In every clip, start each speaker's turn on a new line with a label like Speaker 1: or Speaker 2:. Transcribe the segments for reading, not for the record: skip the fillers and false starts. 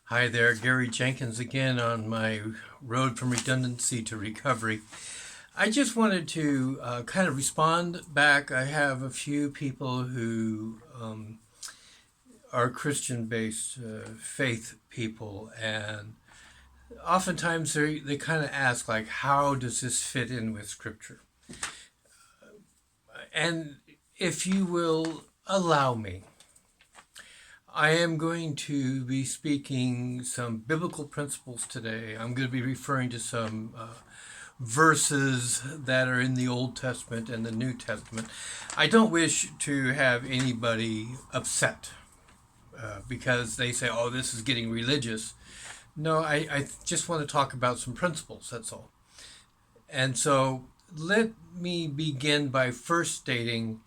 Speaker 1: Hi there, Gary Jenkins again on my road from redundancy to recovery. I just wanted to kind of respond back. I have a few people who are Christian based faith people, and oftentimes they kind of ask, like, how does this fit in with Scripture? And if you will allow me, I am going to be speaking some biblical principles today. I'm going to be referring to some verses that are in the Old Testament and the New Testament. I don't wish to have anybody upset because they say, oh, this is getting religious. No, I just want to talk about some principles, that's all. And so let me begin by first stating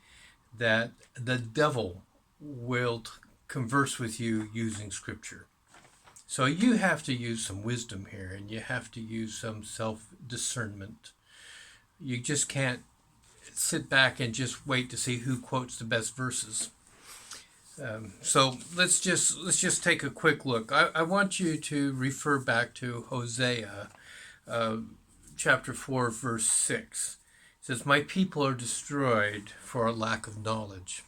Speaker 1: that the devil will converse with you using Scripture. So you have to use some wisdom here, and you have to use some self-discernment. You just can't sit back and just wait to see who quotes the best verses. So let's just take a quick look. I want you to refer back to Hosea, chapter 4, verse 6. It says, "My people are destroyed for a lack of knowledge."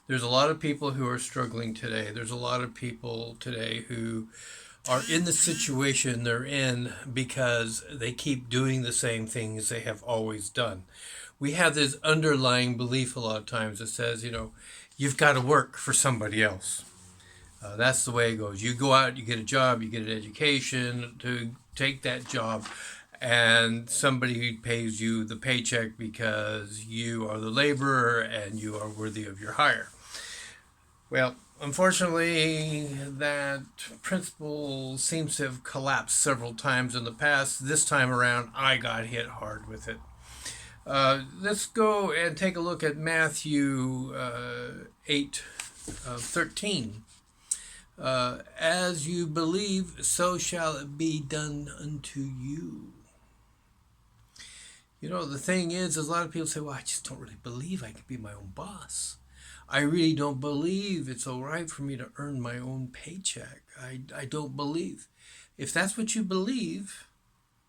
Speaker 1: There's a lot of people who are struggling today. There's a lot of people today who are in the situation they're in because they keep doing the same things they have always done. We have this underlying belief a lot of times that says, you've got to work for somebody else. That's the way it goes. You go out, you get a job, you get an education to take that job, and somebody pays you the paycheck because you are the laborer and you are worthy of your hire. Well, unfortunately, that principle seems to have collapsed several times in the past. This time around, I got hit hard with it. Let's go and take a look at Matthew 8:13. As you believe, so shall it be done unto you. The thing is a lot of people say, well, I just don't really believe I can be my own boss. I really don't believe it's all right for me to earn my own paycheck. I don't believe. If that's what you believe,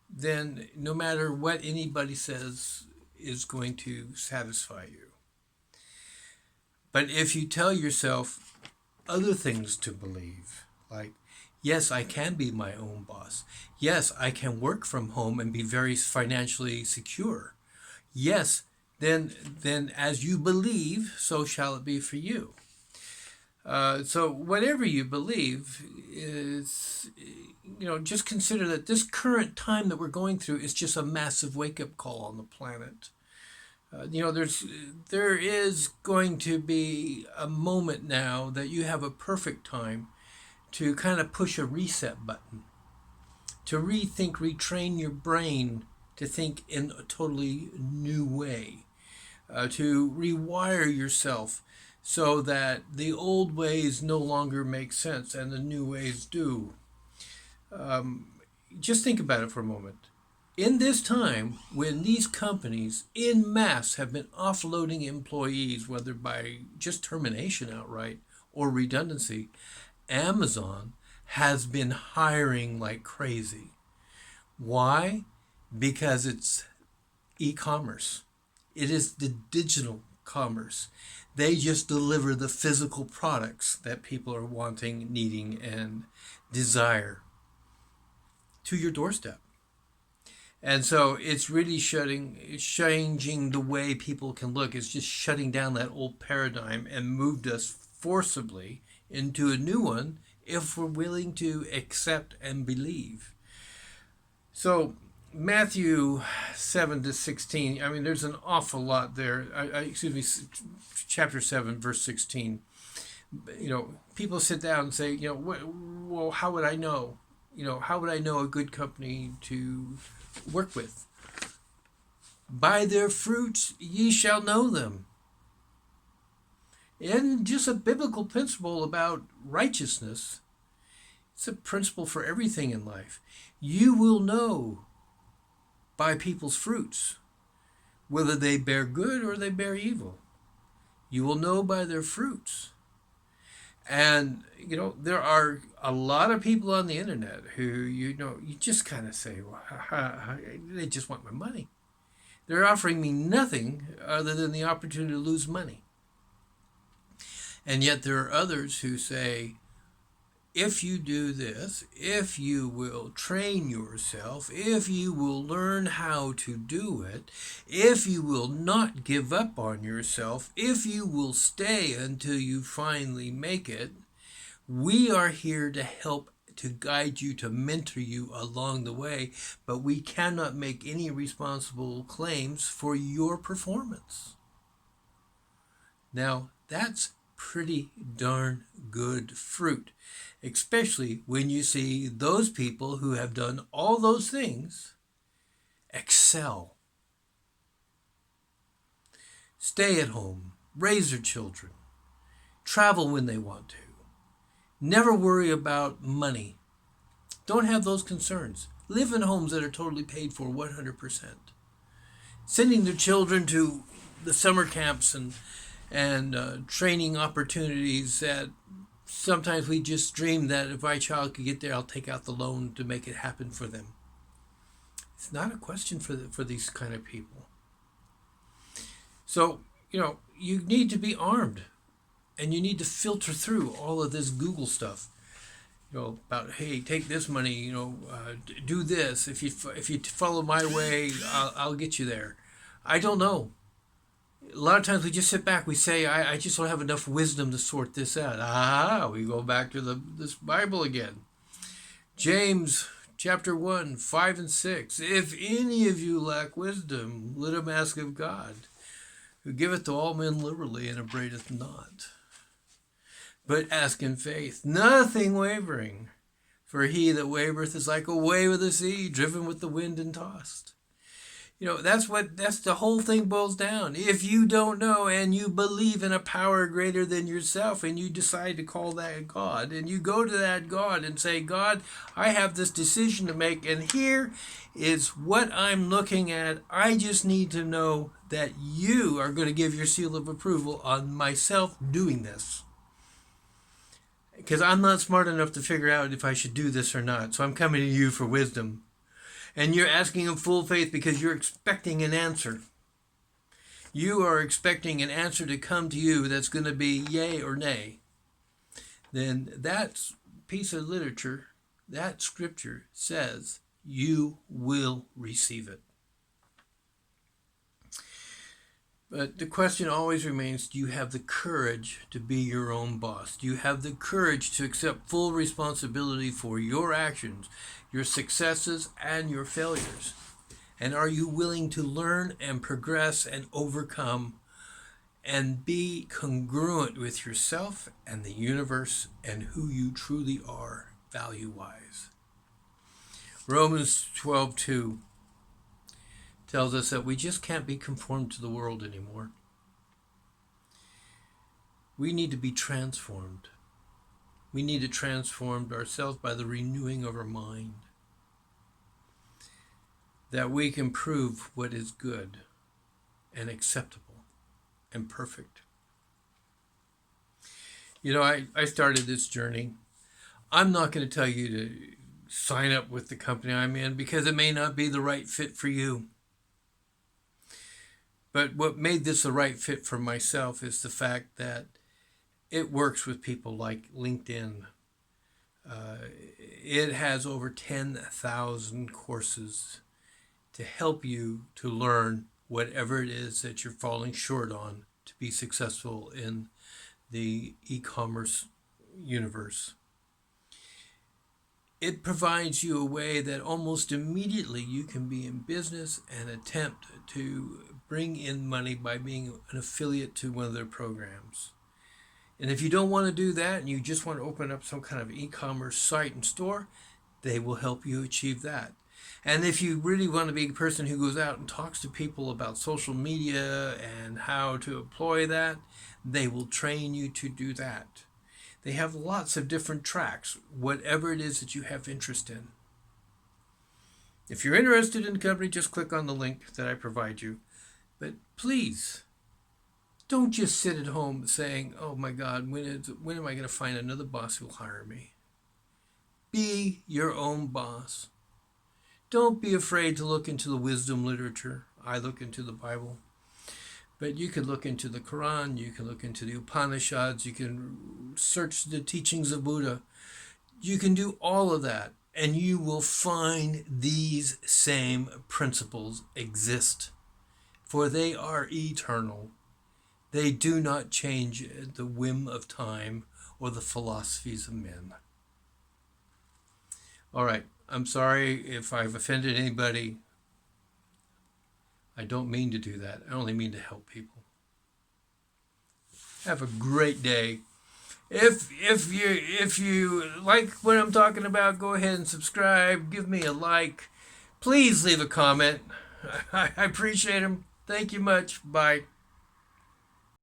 Speaker 1: then no matter what anybody says is going to satisfy you. But if you tell yourself other things to believe, like, yes, I can be my own boss. Yes, I can work from home and be very financially secure. Yes, then as you believe, so shall it be for you. So whatever you believe is, just consider that this current time that we're going through is just a massive wake-up call on the planet. There is going to be a moment now that you have a perfect time to kind of push a reset button, to rethink, retrain your brain to think in a totally new way, to rewire yourself so that the old ways no longer make sense and the new ways do. Just think about it for a moment. In this time, when these companies in mass have been offloading employees, whether by just termination outright or redundancy, Amazon has been hiring like crazy. Why? Because it's e-commerce. It is the digital commerce. They just deliver the physical products that people are wanting, needing, and desire to your doorstep. And so it's really changing the way people can look. It's just shutting down that old paradigm and moved us forcibly into a new one if we're willing to accept and believe. So Matthew 7-16, there's an awful lot there. Chapter 7, verse 16. People sit down and say, well, how would I know? How would I know a good company to work with? By their fruits ye shall know them. And just a biblical principle about righteousness. It's a principle for everything in life. You will know by people's fruits whether they bear good or they bear evil. You will know by their fruits. And, there are a lot of people on the internet who, you just kind of say, well, they just want my money. They're offering me nothing other than the opportunity to lose money. And yet there are others who say, if you do this, if you will train yourself, if you will learn how to do it, if you will not give up on yourself, if you will stay until you finally make it, we are here to help, to guide you, to mentor you along the way, but we cannot make any responsible claims for your performance. Now, that's pretty darn good fruit, especially when you see those people who have done all those things excel. Stay at home, raise their children, travel when they want to, never worry about money, don't have those concerns, live in homes that are totally paid for 100%, sending their children to the summer camps and training opportunities that sometimes we just dream that if my child could get there, I'll take out the loan to make it happen for them. It's not a question for these kind of people. So, you need to be armed, and you need to filter through all of this Google stuff. About, hey, take this money, do this. If you follow my way, I'll get you there. I don't know. A lot of times we just sit back, we say, I just don't have enough wisdom to sort this out. We go back to this Bible again. James chapter 1, 5 and 6. If any of you lack wisdom, let him ask of God, who giveth to all men liberally and upbraideth not. But ask in faith, nothing wavering. For he that wavereth is like a wave of the sea, driven with the wind and tossed. That's the whole thing boils down. If you don't know and you believe in a power greater than yourself and you decide to call that God and you go to that God and say, God, I have this decision to make and here is what I'm looking at. I just need to know that you are going to give your seal of approval on myself doing this. Because I'm not smart enough to figure out if I should do this or not. So I'm coming to you for wisdom. And you're asking in full faith because you're expecting an answer. You are expecting an answer to come to you that's going to be yay or nay. Then that piece of literature, that scripture says you will receive it. But the question always remains, do you have the courage to be your own boss? Do you have the courage to accept full responsibility for your actions, your successes, and your failures? And are you willing to learn and progress and overcome and be congruent with yourself and the universe and who you truly are value-wise? Romans 12:2 tells us that we just can't be conformed to the world anymore. We need to be transformed. We need to transform ourselves by the renewing of our mind, that we can prove what is good and acceptable and perfect. I started this journey. I'm not going to tell you to sign up with the company I'm in because it may not be the right fit for you. But what made this the right fit for myself is the fact that it works with people like LinkedIn. It has over 10,000 courses to help you to learn whatever it is that you're falling short on to be successful in the e-commerce universe. It provides you a way that almost immediately you can be in business and attempt to bring in money by being an affiliate to one of their programs. And if you don't want to do that and you just want to open up some kind of e-commerce site and store, they will help you achieve that. And if you really want to be a person who goes out and talks to people about social media and how to employ that, they will train you to do that. They have lots of different tracks, whatever it is that you have interest in. If you're interested in the company, just click on the link that I provide you. But please, Don't just sit at home saying, "Oh my God, when am I going to find another boss who'll hire me?" Be your own boss. Don't be afraid to look into the wisdom literature. I look into the Bible. But you can look into the Quran, you can look into the Upanishads, you can search the teachings of Buddha. You can do all of that, and you will find these same principles exist, for they are eternal. They do not change at the whim of time or the philosophies of men. All right, I'm sorry if I've offended anybody. I don't mean to do that. I only mean to help people. Have a great day. If you like what I'm talking about, go ahead and subscribe. Give me a like. Please leave a comment. I appreciate them. Thank you much. Bye.